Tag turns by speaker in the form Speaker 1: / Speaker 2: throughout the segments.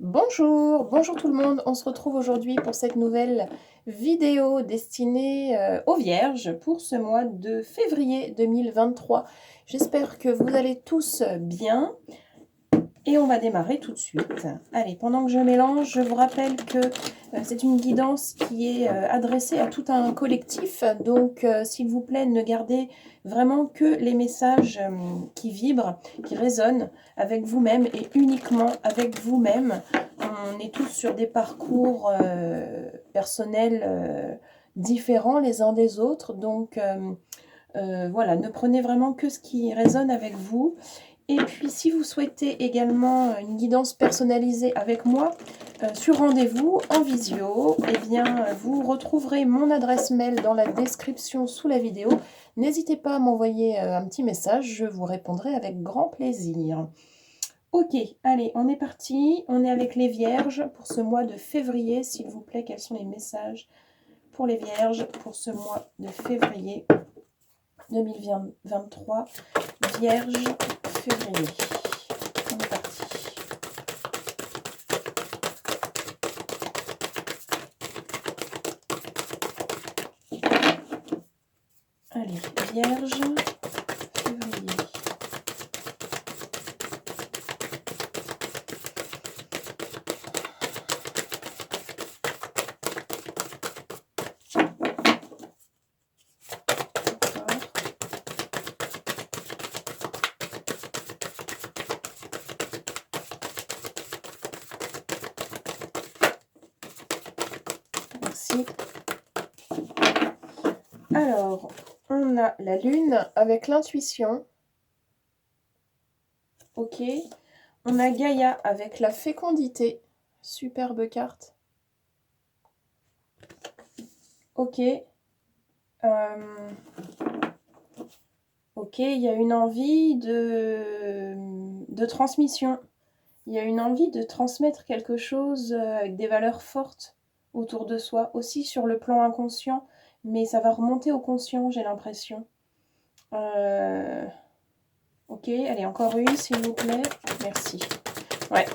Speaker 1: Bonjour, bonjour tout le monde. On se retrouve aujourd'hui pour cette nouvelle vidéo destinée aux Vierges pour ce mois de février 2023. J'espère que vous allez tous bien et on va démarrer tout de suite. Allez, pendant que je mélange, je vous rappelle que c'est une guidance qui est adressée à tout un collectif. Donc, s'il vous plaît, ne gardez vraiment que les messages qui vibrent, qui résonnent avec vous-même et uniquement avec vous-même. On est tous sur des parcours personnels différents les uns des autres. Donc, voilà, ne prenez vraiment que ce qui résonne avec vous. Et puis, si vous souhaitez également une guidance personnalisée avec moi sur rendez-vous en visio, eh bien, vous retrouverez mon adresse mail dans la description sous la vidéo. N'hésitez pas à m'envoyer un petit message, je vous répondrai avec grand plaisir. Ok, allez, on est parti. On est avec les Vierges pour ce mois de février. S'il vous plaît, quels sont les messages pour les Vierges pour ce mois de février 2023? Vierge, février. On est parti. Allez, Vierge, février. Merci. Alors, on a la Lune avec l'intuition. Ok. On a Gaïa avec la fécondité. Superbe carte. Ok. Ok, il y a une envie de transmission. Il y a une envie de transmettre quelque chose avec des valeurs fortes autour de soi, aussi sur le plan inconscient, mais ça va remonter au conscient, j'ai l'impression. Ok, allez, encore une, s'il vous plaît. Merci. Ouais,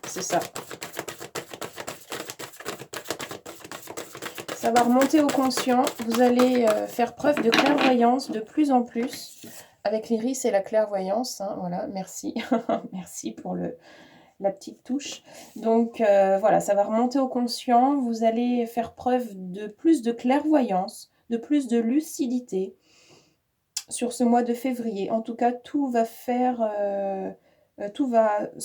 Speaker 1: c'est ça. Ça va remonter au conscient. Vous allez faire preuve de clairvoyance de plus en plus avec l'iris et la clairvoyance. Hein, voilà, merci. Merci pour la petite touche. Donc voilà, ça va remonter au conscient. Vous allez faire preuve de plus de clairvoyance, de plus de lucidité sur ce mois de février. En tout cas, tout va se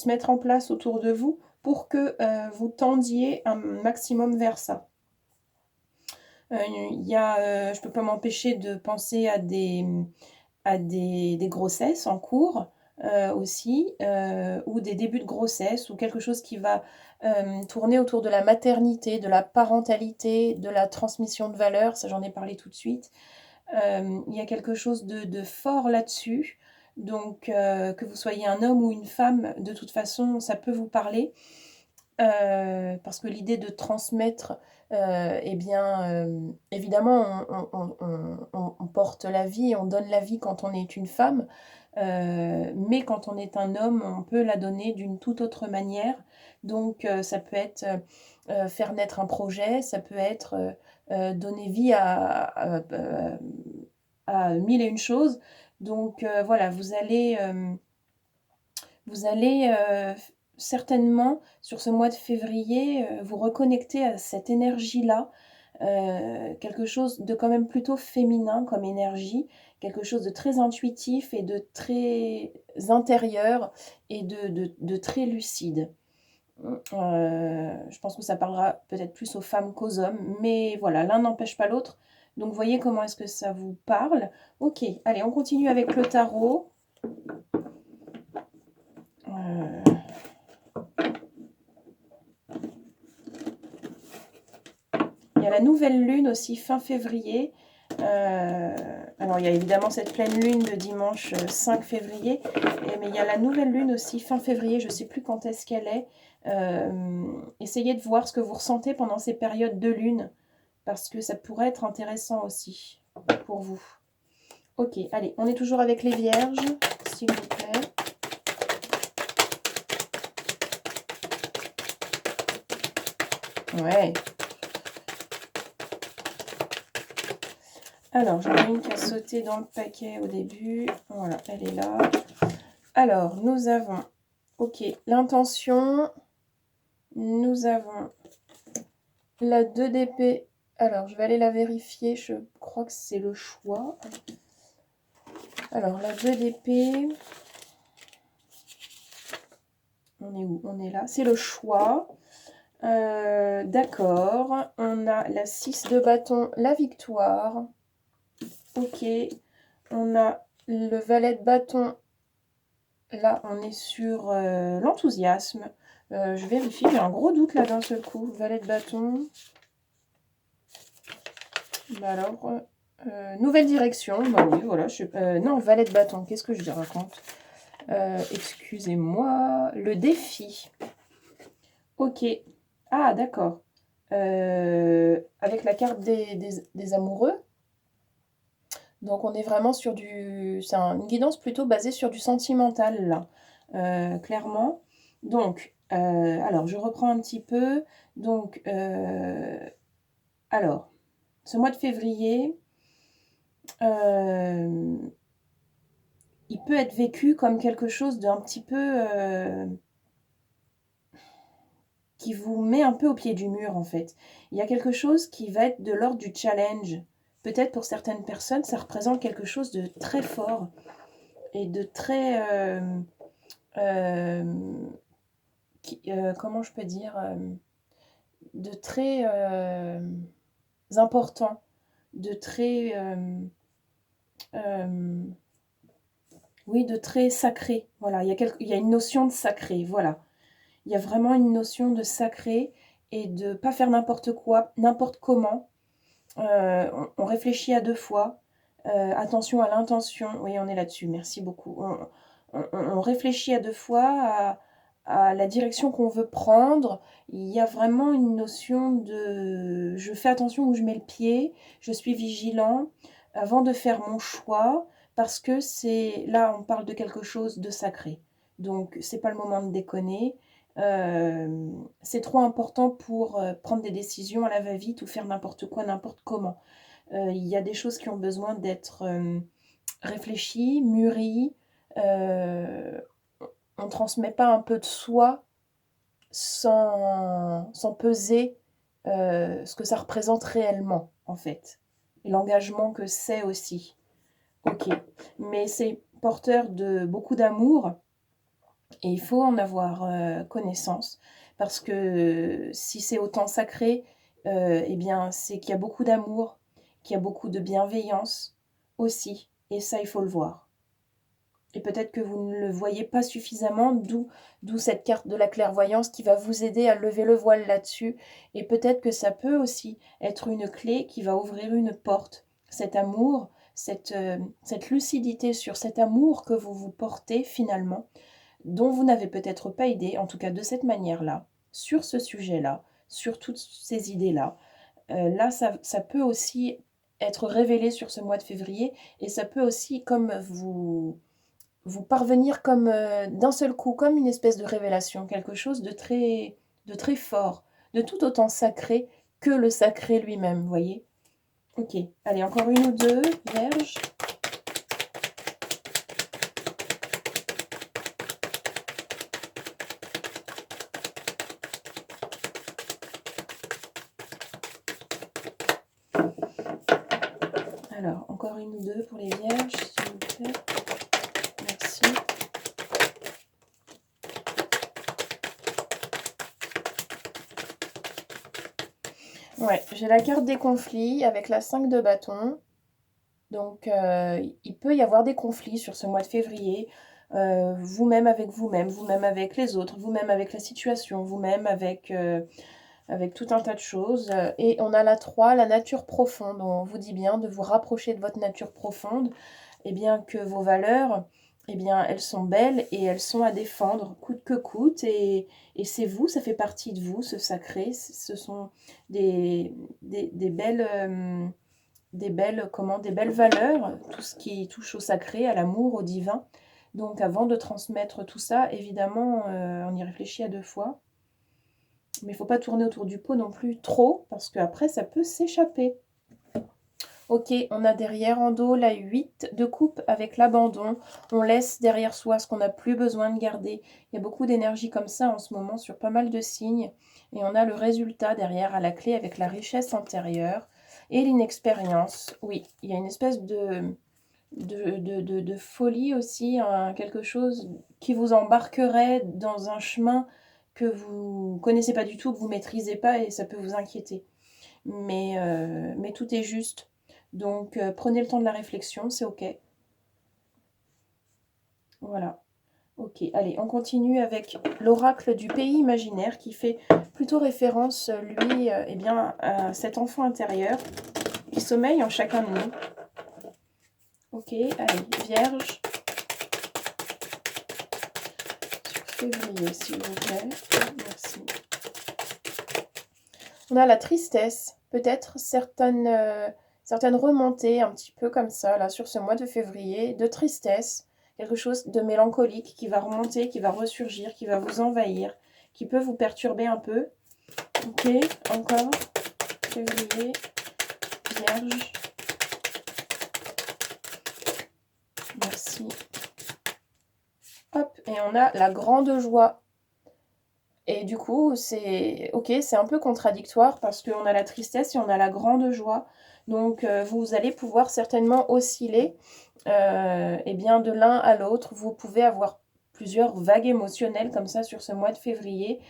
Speaker 1: mettre en place autour de vous pour que vous tendiez un maximum vers ça. Je ne peux pas m'empêcher de penser à des grossesses en cours aussi, ou des débuts de grossesse, ou quelque chose qui va tourner autour de la maternité, de la parentalité, de la transmission de valeurs, ça j'en ai parlé tout de suite. Il y a quelque chose de fort là-dessus, donc que vous soyez un homme ou une femme, de toute façon ça peut vous parler. Parce que l'idée de transmettre, eh bien, évidemment, on porte la vie, on donne la vie quand on est une femme, mais quand on est un homme, on peut la donner d'une toute autre manière. Donc, ça peut être faire naître un projet, ça peut être donner vie à mille et une choses. Donc, voilà, vous allez certainement, sur ce mois de février, vous reconnecter à cette énergie-là, quelque chose de quand même plutôt féminin comme énergie, quelque chose de très intuitif et de très intérieur et de très lucide. Je pense que ça parlera peut-être plus aux femmes qu'aux hommes, mais voilà, l'un n'empêche pas l'autre. Donc, voyez comment est-ce que ça vous parle. Ok, allez, on continue avec le tarot. Il y a la nouvelle lune aussi fin février. Alors il y a évidemment cette pleine lune de dimanche 5 février, mais il y a la nouvelle lune aussi fin février, je ne sais plus quand est-ce qu'elle est. Essayez de voir ce que vous ressentez pendant ces périodes de lune, parce que ça pourrait être intéressant aussi pour vous. Ok, allez, on est toujours avec les Vierges, s'il vous plaît. Ouais. Alors, j'en ai une qui a sauté dans le paquet au début. Voilà, elle est là. Alors, nous avons, ok, l'intention. Nous avons la 2 d'épée. Alors, je vais aller la vérifier. Je crois que c'est le choix. Alors, la 2 d'épée. On est où? On est là. C'est le choix. D'accord. On a la 6 de bâton, la victoire. Ok. On a le valet de bâton. Là, on est sur l'enthousiasme. Je vérifie, j'ai un gros doute là d'un seul coup. Valet de bâton. Bah alors, nouvelle direction. Bah oui, voilà. Non, valet de bâton. Qu'est-ce que je raconte? Excusez-moi. Le défi. Ok. Ah, d'accord. Avec la carte des amoureux. Donc, on est vraiment sur du... C'est une guidance plutôt basée sur du sentimental, là. Clairement. Donc, alors, je reprends un petit peu. Donc, alors, ce mois de février, il peut être vécu comme quelque chose d'un petit peu... qui vous met un peu au pied du mur, en fait. Il y a quelque chose qui va être de l'ordre du challenge. Peut-être pour certaines personnes, ça représente quelque chose de très fort et de très... comment je peux dire de très important, de très... oui, de très sacré. Voilà, il y a une notion de sacré, voilà. Il y a vraiment une notion de sacré et de pas faire n'importe quoi, n'importe comment. On réfléchit à 2 fois. Attention à l'intention. Oui, on est là-dessus. Merci beaucoup. On réfléchit à 2 fois à la direction qu'on veut prendre. Il y a vraiment une notion de je fais attention où je mets le pied, je suis vigilant avant de faire mon choix parce que c'est là on parle de quelque chose de sacré. Donc c'est pas le moment de déconner. C'est trop important pour prendre des décisions à la va-vite ou faire n'importe quoi, n'importe comment. Il y a des choses qui ont besoin d'être réfléchies, mûries. On ne transmet pas un peu de soi sans peser ce que ça représente réellement, en fait. Et l'engagement que c'est aussi. Ok, mais c'est porteur de beaucoup d'amour et il faut en avoir connaissance parce que si c'est autant sacré, eh bien c'est qu'il y a beaucoup d'amour, qu'il y a beaucoup de bienveillance aussi. Et ça, il faut le voir. Et peut-être que vous ne le voyez pas suffisamment, d'où cette carte de la clairvoyance qui va vous aider à lever le voile là-dessus. Et peut-être que ça peut aussi être une clé qui va ouvrir une porte. Cet amour, cette lucidité sur cet amour que vous vous portez finalement, dont vous n'avez peut-être pas idée, en tout cas de cette manière-là, sur ce sujet-là, sur toutes ces idées-là. Là, ça peut aussi être révélé sur ce mois de février et ça peut aussi comme vous parvenir comme d'un seul coup, comme une espèce de révélation, quelque chose de très fort, de tout autant sacré que le sacré lui-même, voyez. Ok, allez, encore une ou deux, vierge. Alors, encore une ou deux pour les vierges, s'il vous plaît. Merci. Ouais, j'ai la carte des conflits avec la 5 de bâton. Donc, il peut y avoir des conflits sur ce mois de février. Vous-même avec les autres, vous-même avec la situation, vous-même avec tout un tas de choses. Et on a la 3, la nature profonde. On vous dit bien de vous rapprocher de votre nature profonde, et bien que vos valeurs, eh bien, elles sont belles et elles sont à défendre coûte que coûte. Et c'est vous, ça fait partie de vous, ce sacré. Ce sont des belles... des belles valeurs, tout ce qui touche au sacré, à l'amour, au divin. Donc avant de transmettre tout ça, évidemment, on y réfléchit à 2 fois. Mais il ne faut pas tourner autour du pot non plus trop, parce qu'après, ça peut s'échapper. Ok, on a derrière en dos la 8 de coupe avec l'abandon. On laisse derrière soi ce qu'on n'a plus besoin de garder. Il y a beaucoup d'énergie comme ça en ce moment sur pas mal de signes. Et on a le résultat derrière à la clé avec la richesse intérieure et l'inexpérience. Oui, il y a une espèce de folie aussi, hein, quelque chose qui vous embarquerait dans un chemin que vous ne connaissez pas du tout, que vous ne maîtrisez pas et ça peut vous inquiéter. Mais tout est juste. Donc, prenez le temps de la réflexion, c'est OK. Voilà. OK, allez, on continue avec l'oracle du pays imaginaire qui fait plutôt référence, lui, eh bien, à cet enfant intérieur qui sommeille en chacun de nous. OK, allez, Vierge. Sur février, s'il vous plaît. Merci. On a la tristesse, peut-être certaines remontées un petit peu comme ça, là, sur ce mois de février, de tristesse, quelque chose de mélancolique qui va remonter, qui va ressurgir, qui va vous envahir, qui peut vous perturber un peu. Ok, encore, février, Vierge. Merci. Hop, et on a la grande joie. Et du coup, c'est ok, c'est un peu contradictoire parce qu'on a la tristesse et on a la grande joie. Donc, vous allez pouvoir certainement osciller eh bien, de l'un à l'autre. Vous pouvez avoir plusieurs vagues émotionnelles comme ça sur ce mois de février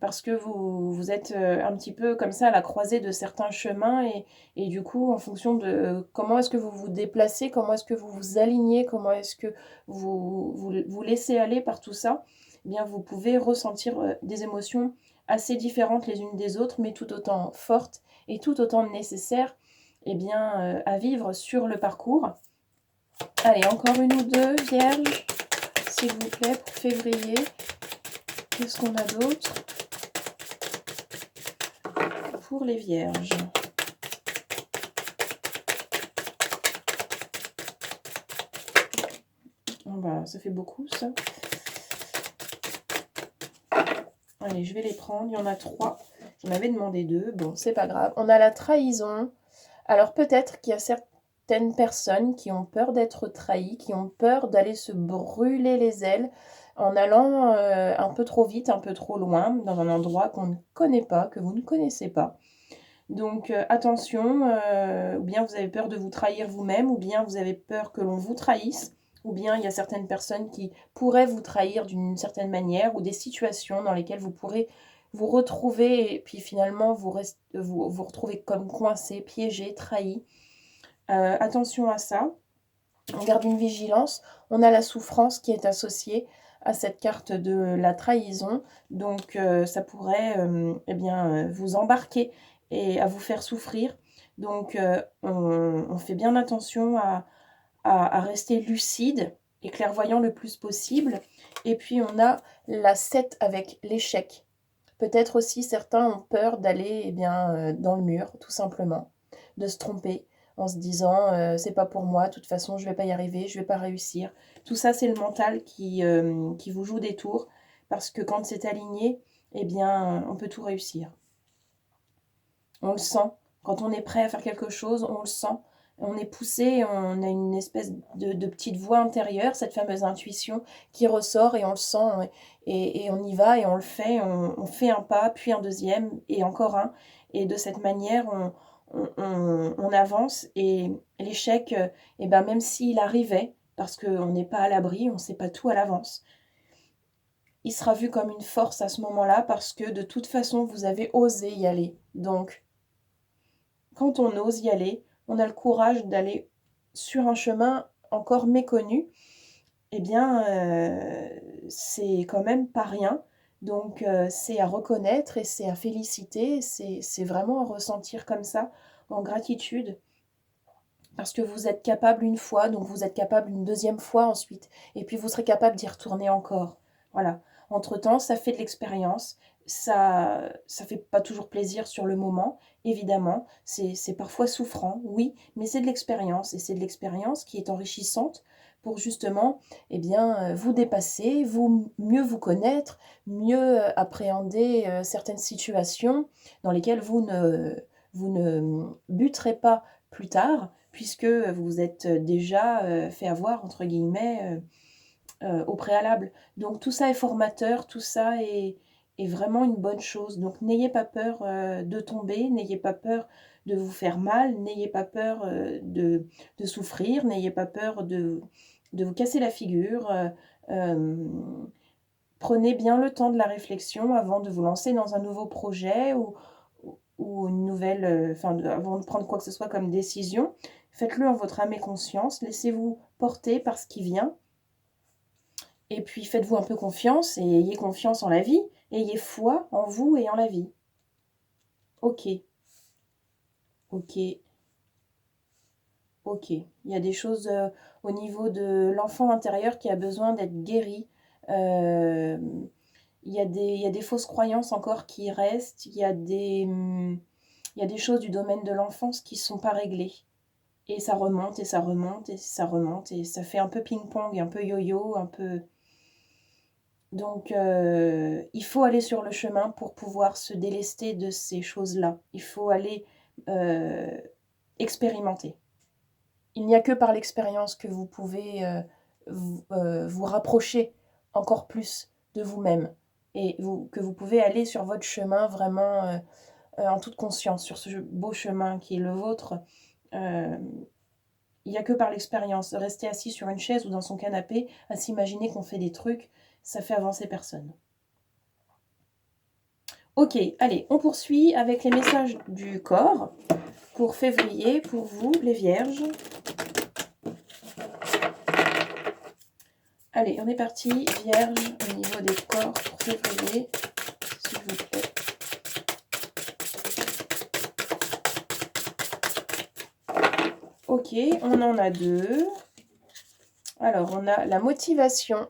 Speaker 1: parce que vous êtes un petit peu comme ça à la croisée de certains chemins et du coup, en fonction de comment est-ce que vous vous déplacez, comment est-ce que vous vous alignez, comment est-ce que vous laissez aller par tout ça, eh bien, vous pouvez ressentir des émotions assez différentes les unes des autres, mais tout autant fortes et tout autant nécessaires eh bien, à vivre sur le parcours. Allez, encore une ou deux, Vierge, s'il vous plaît, pour février. Qu'est-ce qu'on a d'autre pour les Vierges? Bah, ça fait beaucoup, ça. Allez, je vais les prendre. Il y en a 3. J'en avais demandé 2. Bon, c'est pas grave. On a la trahison. Alors, peut-être qu'il y a certaines personnes qui ont peur d'être trahies, qui ont peur d'aller se brûler les ailes en allant un peu trop vite, un peu trop loin, dans un endroit qu'on ne connaît pas, que vous ne connaissez pas. Donc, attention, ou bien vous avez peur de vous trahir vous-même, ou bien vous avez peur que l'on vous trahisse, ou bien il y a certaines personnes qui pourraient vous trahir d'une certaine manière, ou des situations dans lesquelles vous pourrez vous retrouver, et puis finalement vous retrouver comme coincé, piégé, trahi. Attention à ça. On garde une vigilance. On a la souffrance qui est associée à cette carte de la trahison. Donc, ça pourrait eh bien, vous embarquer et à vous faire souffrir. Donc, on fait bien attention à rester lucide et clairvoyant le plus possible. Et puis, on a la 7 avec l'échec. Peut-être aussi certains ont peur d'aller eh bien, dans le mur, tout simplement, de se tromper en se disant c'est pas pour moi, de toute façon je vais pas y arriver, je vais pas réussir. Tout ça c'est le mental qui vous joue des tours parce que quand c'est aligné, eh bien on peut tout réussir. On le sent. Quand on est prêt à faire quelque chose, on le sent. On est poussé, on a une espèce de petite voix intérieure, cette fameuse intuition qui ressort et on le sent et on y va et on le fait. On fait un pas, puis un deuxième et encore un. Et de cette manière, on avance et l'échec, eh ben, même s'il arrivait, parce qu'on n'est pas à l'abri, on ne sait pas tout à l'avance, il sera vu comme une force à ce moment-là parce que de toute façon, vous avez osé y aller. Donc, quand on ose y aller, on a le courage d'aller sur un chemin encore méconnu, eh bien, c'est quand même pas rien. Donc, c'est à reconnaître et c'est à féliciter, c'est vraiment à ressentir comme ça, en gratitude, parce que vous êtes capable une fois, donc vous êtes capable une deuxième fois ensuite, et puis vous serez capable d'y retourner encore. Voilà. Entre-temps, ça fait de l'expérience, ça fait pas toujours plaisir sur le moment, évidemment, c'est parfois souffrant, oui, mais c'est de l'expérience, et c'est de l'expérience qui est enrichissante, pour justement, eh bien, vous dépasser, mieux vous connaître, mieux appréhender certaines situations dans lesquelles vous ne buterez pas plus tard, puisque vous vous êtes déjà fait avoir, entre guillemets, au préalable. Donc tout ça est formateur, tout ça est vraiment une bonne chose. Donc n'ayez pas peur de tomber, n'ayez pas peur de vous faire mal, n'ayez pas peur de souffrir, n'ayez pas peur de vous casser la figure. Euh, Prenez bien le temps de la réflexion avant de vous lancer dans un nouveau projet ou une nouvelle, avant de prendre quoi que ce soit comme décision. Faites-le en votre âme et conscience, laissez-vous porter par ce qui vient. Et puis faites-vous un peu confiance et ayez confiance en la vie, ayez foi en vous et en la vie. Ok, ok, ok. Il y a des choses au niveau de l'enfant intérieur qui a besoin d'être guéri. Euh, il y a des fausses croyances encore qui restent. Il y a des choses du domaine de l'enfance qui ne sont pas réglées. Et ça remonte et ça remonte et ça remonte et ça fait un peu ping-pong, un peu yo-yo, un peu... Donc, il faut aller sur le chemin pour pouvoir se délester de ces choses-là. Il faut aller expérimenter. Il n'y a que par l'expérience que vous pouvez vous rapprocher encore plus de vous-même et que vous pouvez aller sur votre chemin vraiment en toute conscience, sur ce beau chemin qui est le vôtre. Il n'y a que par l'expérience. Rester assis sur une chaise ou dans son canapé à s'imaginer qu'on fait des trucs, ça fait avancer personne. Ok, allez, on poursuit avec les messages du corps pour février, pour vous, les vierges. Allez, on est parti, vierge, au niveau des corps pour février, s'il vous plaît. Ok, on en a deux. Alors, on a la motivation.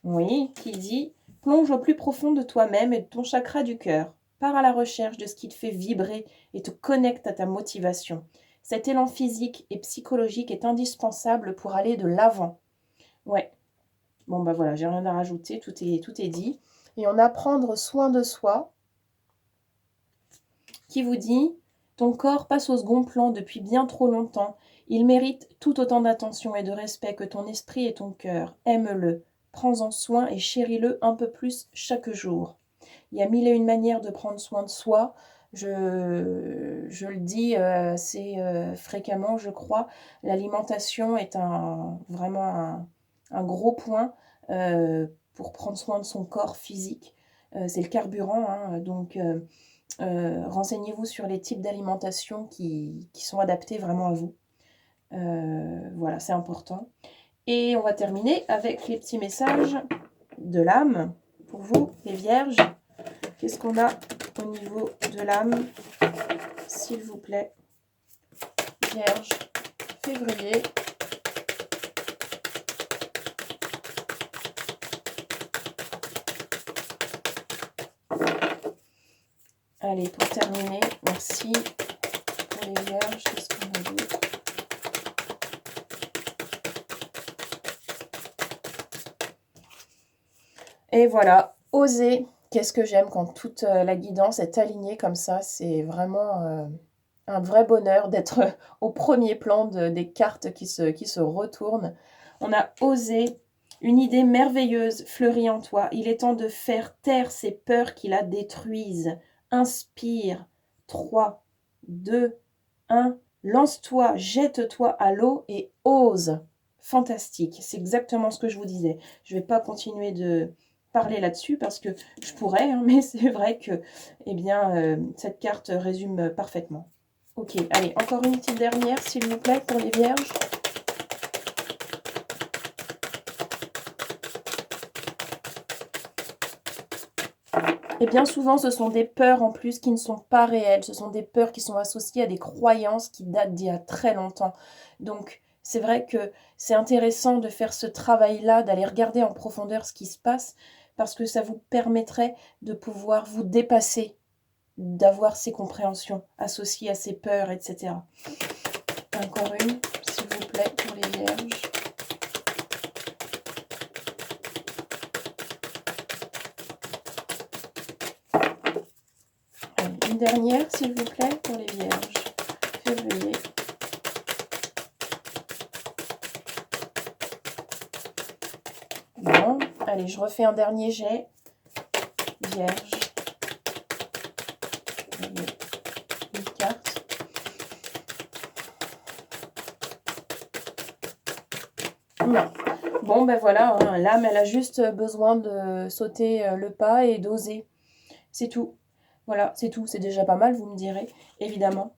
Speaker 1: Oui, qui dit « Plonge au plus profond de toi-même et de ton chakra du cœur. Pars à la recherche de ce qui te fait vibrer et te connecte à ta motivation. Cet élan physique et psychologique est indispensable pour aller de l'avant. » Ouais. Bon, bah voilà, j'ai rien à rajouter, tout est dit. Et on a prendre soin de soi, qui vous dit « Ton corps passe au second plan depuis bien trop longtemps. Il mérite tout autant d'attention et de respect que ton esprit et ton cœur. Aime-le. Prends-en soin et chéris-le un peu plus chaque jour. » Il y a mille et une manières de prendre soin de soi. Je le dis assez fréquemment, je crois. L'alimentation est vraiment un gros point pour prendre soin de son corps physique. C'est le carburant, hein, donc renseignez-vous sur les types d'alimentation qui sont adaptés vraiment à vous. Voilà, c'est important. Et on va terminer avec les petits messages de l'âme pour vous, les vierges. Qu'est-ce qu'on a au niveau de l'âme, s'il vous plaît? Vierge, février. Allez, pour terminer, merci pour les vierges. Qu'est-ce qu'on a dit? Et voilà, oser. Qu'est-ce que j'aime quand toute la guidance est alignée comme ça. C'est vraiment un vrai bonheur d'être au premier plan des cartes qui se retournent. On a osé. Une idée merveilleuse fleurit en toi. Il est temps de faire taire ces peurs qui la détruisent. Inspire. 3, 2, 1. Lance-toi, jette-toi à l'eau et ose. Fantastique. C'est exactement ce que je vous disais. Je ne vais pas continuer de parler là-dessus parce que je pourrais, hein, mais c'est vrai que eh bien, cette carte résume parfaitement. Ok, allez, encore une petite dernière, s'il vous plaît, pour les vierges. Et bien souvent, ce sont des peurs en plus qui ne sont pas réelles. Ce sont des peurs qui sont associées à des croyances qui datent d'il y a très longtemps. Donc, c'est vrai que c'est intéressant de faire ce travail-là, d'aller regarder en profondeur ce qui se passe, parce que ça vous permettrait de pouvoir vous dépasser, d'avoir ces compréhensions associées à ces peurs, etc. Encore une, s'il vous plaît, pour les vierges. Allez, une dernière, s'il vous plaît, pour les vierges. Février. Bon, allez, je refais un dernier jet. Vierge. Une carte. Non. Bon, ben voilà, hein, l'âme, elle a juste besoin de sauter le pas et d'oser. C'est tout. Voilà, c'est tout. C'est déjà pas mal, vous me direz, évidemment.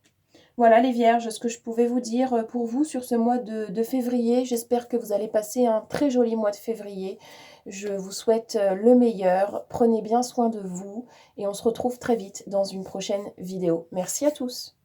Speaker 1: Voilà les vierges, ce que je pouvais vous dire pour vous sur ce mois de février. J'espère que vous allez passer un très joli mois de février. Je vous souhaite le meilleur. Prenez bien soin de vous et on se retrouve très vite dans une prochaine vidéo. Merci à tous.